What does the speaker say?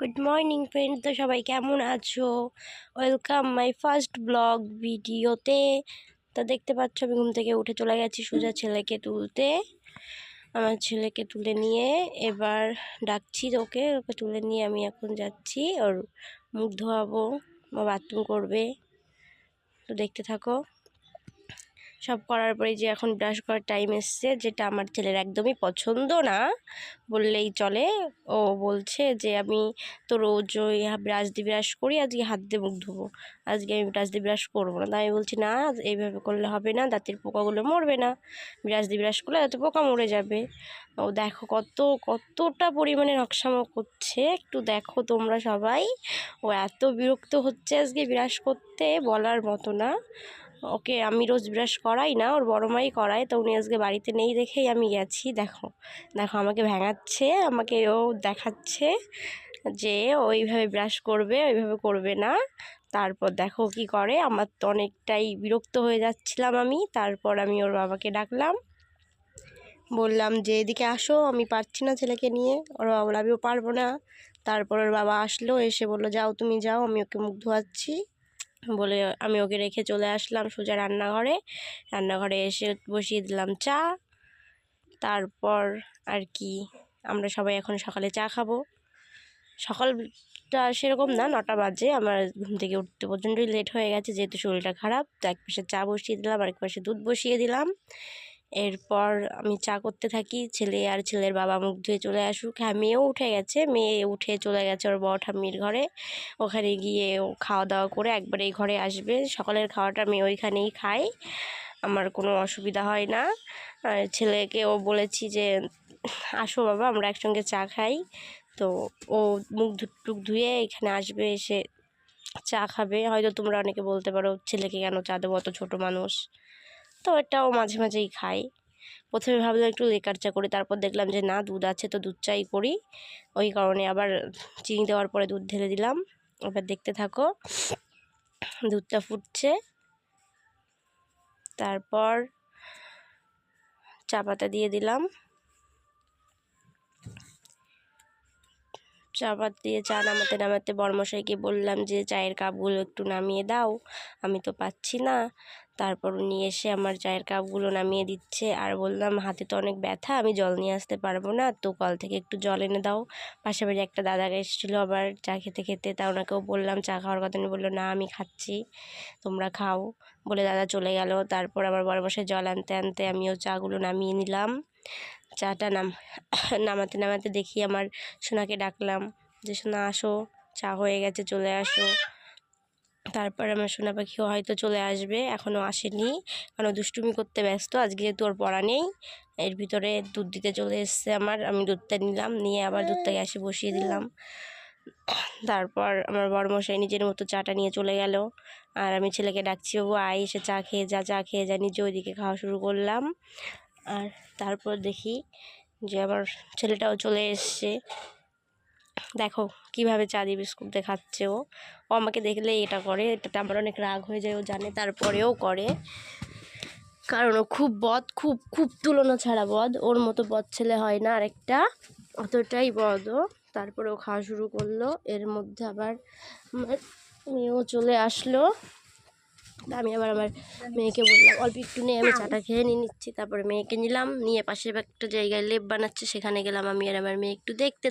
Good morning friend, তো সবাই কেমন আছো? ওয়েলকাম মাই ফার্স্ট ব্লগ ভিডিওতে। তো দেখতে পাচ্ছ আমি ঘুম থেকে উঠে চলে গেছি সোজা ছেলেকে তুলতে। আমার ছেলেকে তুলে নিয়ে এবার ডাকছি ওকে ওকে তুলে নিয়ে আমি এখন যাচ্ছি ওর মুখ ধোয়াবো বা বাথরুম করবে। তো দেখতে থাকো। সব করার পরে যে এখন ব্রাশ করার টাইম এসছে, যেটা আমার ছেলের একদমই পছন্দ না বললেই চলে। ও বলছে যে আমি তো রোজ ওই ব্রাশ দিয়ে ব্রাশ করি, আজকে হাত দিয়ে মুখ ধোবো, আজকে আমি ব্রাশ দিয়ে ব্রাশ করবো না। তাই আমি বলছি না, এইভাবে করলে হবে না, দাঁতের পোকাগুলো মরবে না, ব্রাশ দিয়ে ব্রাশ করলে দাঁতের পোকা মরে যাবে। ও দেখো কতটা পরিমাণে নকশামো করছে, একটু দেখো তোমরা সবাই। ও এত বিরক্ত হচ্ছে আজকে ব্রাশ করতে, বলার মতো না। ওকে আমি রোজ ব্রাশ করাই না, ওর বড় মাই করায়, তো উনি আজকে বাড়িতে নেই দেখেই আমি গেছি। দেখো দেখো আমাকে ভেঙাচ্ছে, আমাকে ও দেখাচ্ছে যে ওইভাবে ব্রাশ করবে, ওইভাবে করবে না। তারপর দেখো কি করে, আমার তো অনেকটাই বিরক্ত হয়ে যাচ্ছিলাম আমি। তারপর আমি ওর বাবাকে ডাকলাম, বললাম যে এদিকে আসো, আমি পারছি না ছেলেকে নিয়ে। ওর বাবা বলল আমিও পারবো না। তারপর ওর বাবা আসলো, এসে বললো যাও তুমি যাও, আমি ওকে মুখ ধোয়াচ্ছি বলে আমি ওকে রেখে চলে আসলাম সোজা রান্নাঘরে এসে বসিয়ে দিলাম চা। তারপর আর কি, আমরা সবাই এখন সকালে চা খাবো। সকালটা সেরকম না, 9টা বাজে। আমার ঘুম থেকে উঠতে প্রচণ্ডই লেট হয়ে গেছে, যেহেতু শরীরটা খারাপ। তো এক পাশে চা বসিয়ে দিলাম, আরেক পাশে দুধ বসিয়ে দিলাম। এরপর আমি চা করতে থাকি, ছেলে আর ছেলের বাবা মুখ ধুয়ে চলে আসুক। হ্যাঁ, মেয়েও উঠে গেছে, মেয়ে উঠে চলে গেছে ওর বড় ঠাম্মির ঘরে। ওখানে গিয়ে ও খাওয়া দাওয়া করে একবার এই ঘরে আসবে। সকালের খাওয়াটা মেয়ে ওইখানেই খায়, আমার কোনো অসুবিধা হয় না। আর ছেলেকেও বলেছি যে আসো বাবা, আমরা একসঙ্গে চা খাই। তো ও মুখ টুক ধুয়ে এখানে আসবে, এসে চা খাবে। হয়তো তোমরা অনেকে বলতে পারো ছেলেকে কেন চা দেবো, অত ছোটো মানুষ। তো এটাও মাঝে মাঝেই খাই। প্রথমে ভাবলাম একটু লেকার চা করি, তারপর দেখলাম যে না, দুধ আছে তো দুধ চাই করি। ওই কারণে আবার চিনি দেওয়ার পরে দুধ ঢেলে দিলাম। এবার দেখতে থাকো, দুধটা ফুটছে। তারপর চা পাতা দিয়ে দিলাম, চা পাতা দিয়ে চা নামাতে নামাতে বড়মশাইকে বললাম যে চায়ের কাপগুলো একটু নামিয়ে দাও, আমি তো পাচ্ছি না। তারপর উনি এসে আমার চায়ের কাপগুলো নামিয়ে দিচ্ছে। আর বললাম হাতে তো অনেক ব্যথা, আমি জল নিয়ে আসতে পারবো না, তো কল থেকে একটু জল এনে দাও। পাশাপাশি একটা দাদা এসেছিলো আবার চা খেতে খেতে, তা ওনাকেও বললাম চা খাওয়ার কথা, উনি বললো না আমি খাচ্ছি, তোমরা খাও বলে দাদা চলে গেল। তারপর আমার বড়মশাই জল আনতে আনতে আমিও চাগুলো নামিয়ে নিলাম। চাটা নামাতে নামাতে দেখি আমার সোনাকে ডাকলাম যে সোনা আসো, চা হয়ে গেছে, চলে আসো। তারপর আমার সোনা পাখিও হয়তো চলে আসবে, এখনও আসেনি, কারণ দুষ্টুমি করতে ব্যস্ত। আজকে যেহেতু ওর পড়া নেই, এর ভিতরে দুধ দিতে চলে এসছে আমার। আমি দুধটা নিলাম, নিয়ে আবার দুধটা গ্যাসে বসিয়ে দিলাম। তারপর আমার বড়মশাই নিজের মতো চাটা নিয়ে চলে গেল, আর আমি ছেলেকে ডাকছি বাবু আয়, এসে চা খেয়ে যা। চা খেয়ে যা, নিজে ওইদিকে খাওয়া শুরু করলাম। আর তারপর দেখি যে আমার ছেলেটাও চলে এসছে। দেখো কিভাবে চা দিয়ে বিস্কুট দিয়ে খাচ্ছে ও। আমাকে দেখলে এটা করে, এটাতে আমার অনেক রাগ হয়ে যায়, ও জানে, তারপরেও করে। কারণ ও খুব বদ, খুব খুব তুলনা ছাড়া বদ। ওর মতো বদ ছেলে হয় না আরেকটা, অতটাই বদ ও। তারপরে ও খাওয়া শুরু করলো। এর মধ্যে আবার আমার মেয়েও চলে আসলো। আমি আবার আমার মেয়েকে বললাম অল্প একটু নিয়ে, আমি চাটা খেয়ে নিচ্ছি। তারপরে মেয়েকে নিলাম, নিয়ে পাশের একটা জায়গায় লেপ বানাচ্ছে, সেখানে গেলাম আমি আর আমার মেয়ে একটু দেখতে।